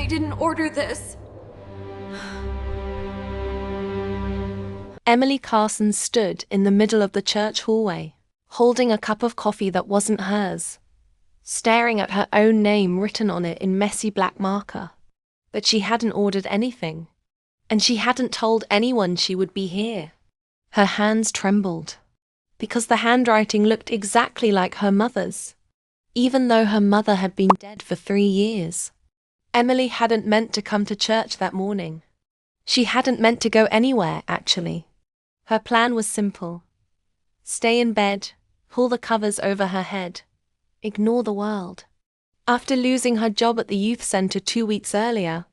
didn't order this. Emily Carson stood in the middle of the church hallway, holding a cup of coffee that wasn't hers, staring at her own name written on it in messy black marker. But she hadn't ordered anything, and she hadn't told anyone she would be here. Her hands trembled, because the handwriting looked exactly like her mother's, even though her mother had been dead for 3 years. Emily hadn't meant to come to church that morning. She hadn't meant to go anywhere, actually. Her plan was simple. Stay in bed, pull the covers over her head, ignore the world. After losing her job at the youth center 2 weeks earlier,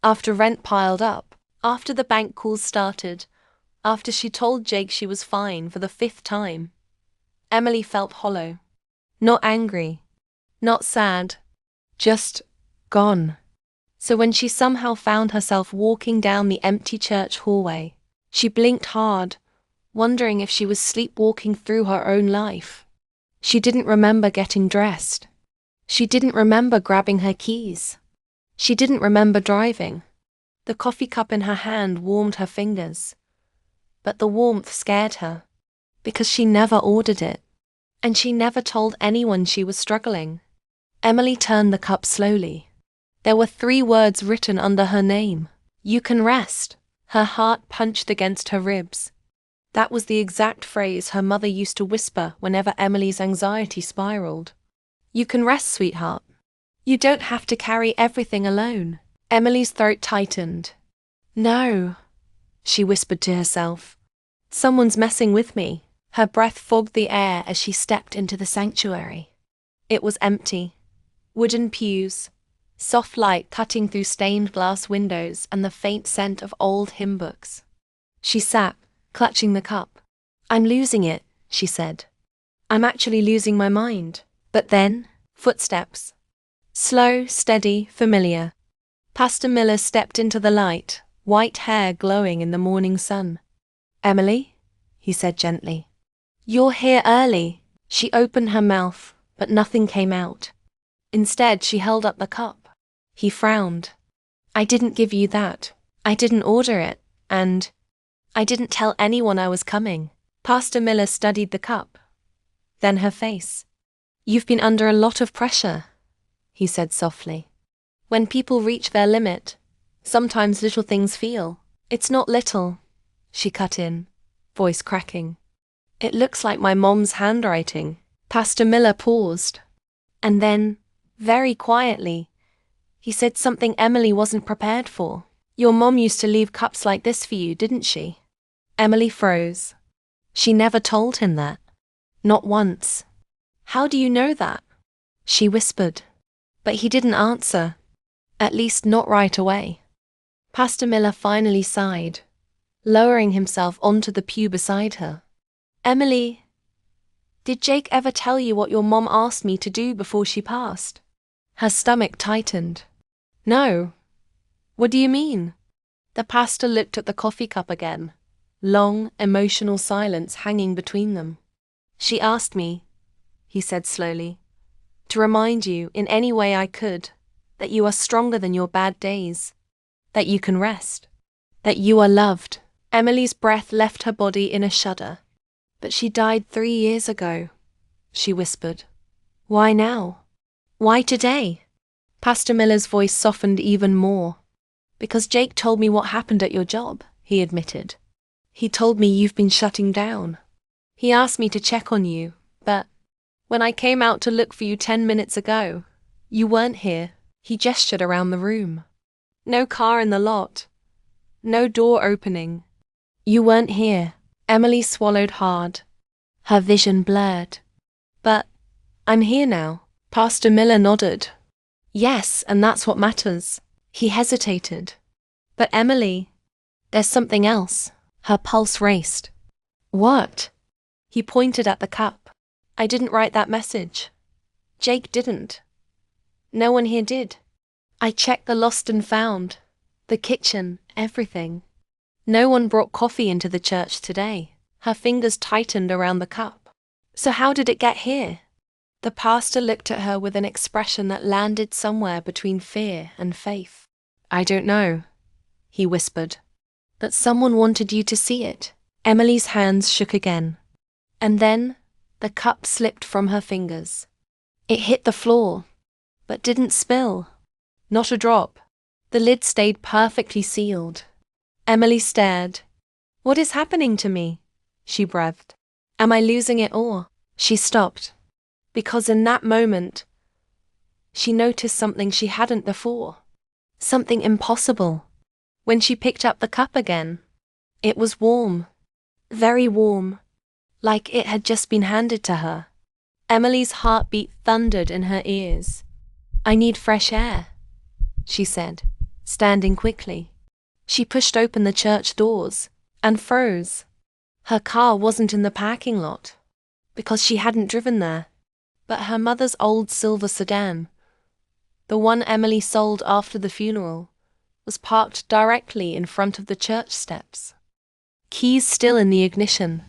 after rent piled up, after the bank calls started, after she told Jake she was fine for the 5th time, Emily felt hollow. Not angry, not sad, just gone. So when she somehow found herself walking down the empty church hallway, she blinked hard, wondering if she was sleepwalking through her own life. She didn't remember getting dressed. She didn't remember grabbing her keys. She didn't remember driving. The coffee cup in her hand warmed her fingers. But the warmth scared her, because she never ordered it. And she never told anyone she was struggling. Emily turned the cup slowly. There were 3 words written under her name. You can rest. Her heart punched against her ribs. That was the exact phrase her mother used to whisper whenever Emily's anxiety spiraled. You can rest, sweetheart. You don't have to carry everything alone. Emily's throat tightened. No, she whispered to herself. Someone's messing with me. Her breath fogged the air as she stepped into the sanctuary. It was empty. Wooden pews, soft light cutting through stained glass windows, and the faint scent of old hymn books. She sat, clutching the cup. I'm losing it, she said. I'm actually losing my mind. But then, footsteps. Slow, steady, familiar. Pastor Miller stepped into the light, white hair glowing in the morning sun. Emily, he said gently. You're here early. She opened her mouth, but nothing came out. Instead, she held up the cup. He frowned. I didn't give you that. I didn't order it, and I didn't tell anyone I was coming. Pastor Miller studied the cup, then her face. You've been under a lot of pressure, he said softly. When people reach their limit, sometimes little things feel. It's not little, she cut in, voice cracking. It looks like my mom's handwriting. Pastor Miller paused. And then, very quietly, he said something Emily wasn't prepared for. Your mom used to leave cups like this for you, didn't she? Emily froze. She never told him that. Not once. How do you know that? She whispered. But he didn't answer. At least not right away. Pastor Miller finally sighed, lowering himself onto the pew beside her. Emily, did Jake ever tell you what your mom asked me to do before she passed? Her stomach tightened. No. What do you mean? The pastor looked at the coffee cup again, long, emotional silence hanging between them. She asked me, he said slowly, to remind you in any way I could that you are stronger than your bad days, that you can rest, that you are loved. Emily's breath left her body in a shudder. But she died 3 years ago, she whispered. Why now? Why today? Pastor Miller's voice softened even more. Because Jake told me what happened at your job, he admitted. He told me you've been shutting down. He asked me to check on you, but when I came out to look for you 10 minutes ago, you weren't here. He gestured around the room. No car in the lot. No door opening. You weren't here. Emily swallowed hard. Her vision blurred. But I'm here now. Pastor Miller nodded. Yes, and that's what matters. He hesitated. But Emily, there's something else. Her pulse raced. What? He pointed at the cup. I didn't write that message. Jake didn't. No one here did. I checked the lost and found, the kitchen, everything. No one brought coffee into the church today. Her fingers tightened around the cup. So how did it get here? The pastor looked at her with an expression that landed somewhere between fear and faith. I don't know, he whispered. That someone wanted you to see it. Emily's hands shook again. And then, the cup slipped from her fingers. It hit the floor, but didn't spill. Not a drop. The lid stayed perfectly sealed. Emily stared. What is happening to me? She breathed. Am I losing it all? She stopped. Because in that moment, she noticed something she hadn't before. Something impossible. When she picked up the cup again, it was warm. Very warm. Like it had just been handed to her. Emily's heartbeat thundered in her ears. I need fresh air, she said, standing quickly. She pushed open the church doors and froze. Her car wasn't in the parking lot because she hadn't driven there, but her mother's old silver sedan, the one Emily sold after the funeral, was parked directly in front of the church steps. Keys still in the ignition,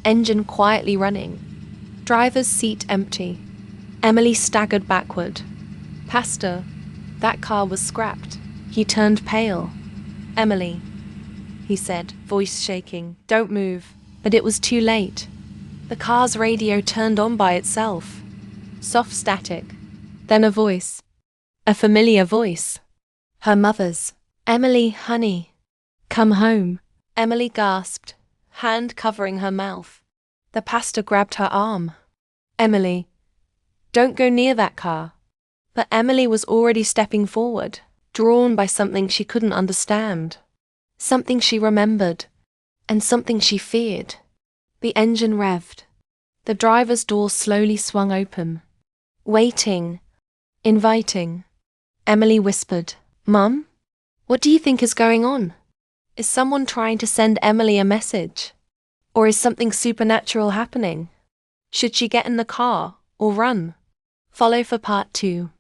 engine quietly running, driver's seat empty. Emily staggered backward. Pastor, that car was scrapped. He turned pale. Emily, he said, voice shaking, don't move. But it was too late. The car's radio turned on by itself. Soft static. Then a voice. A familiar voice. Her mother's. Emily, honey. Come home. Emily gasped, hand covering her mouth. The pastor grabbed her arm. Emily, don't go near that car. But Emily was already stepping forward, drawn by something she couldn't understand. Something she remembered, and something she feared. The engine revved. The driver's door slowly swung open. Waiting. Inviting. Emily whispered, Mum? What do you think is going on? Is someone trying to send Emily a message? Or is something supernatural happening? Should she get in the car or run? Follow for part 2.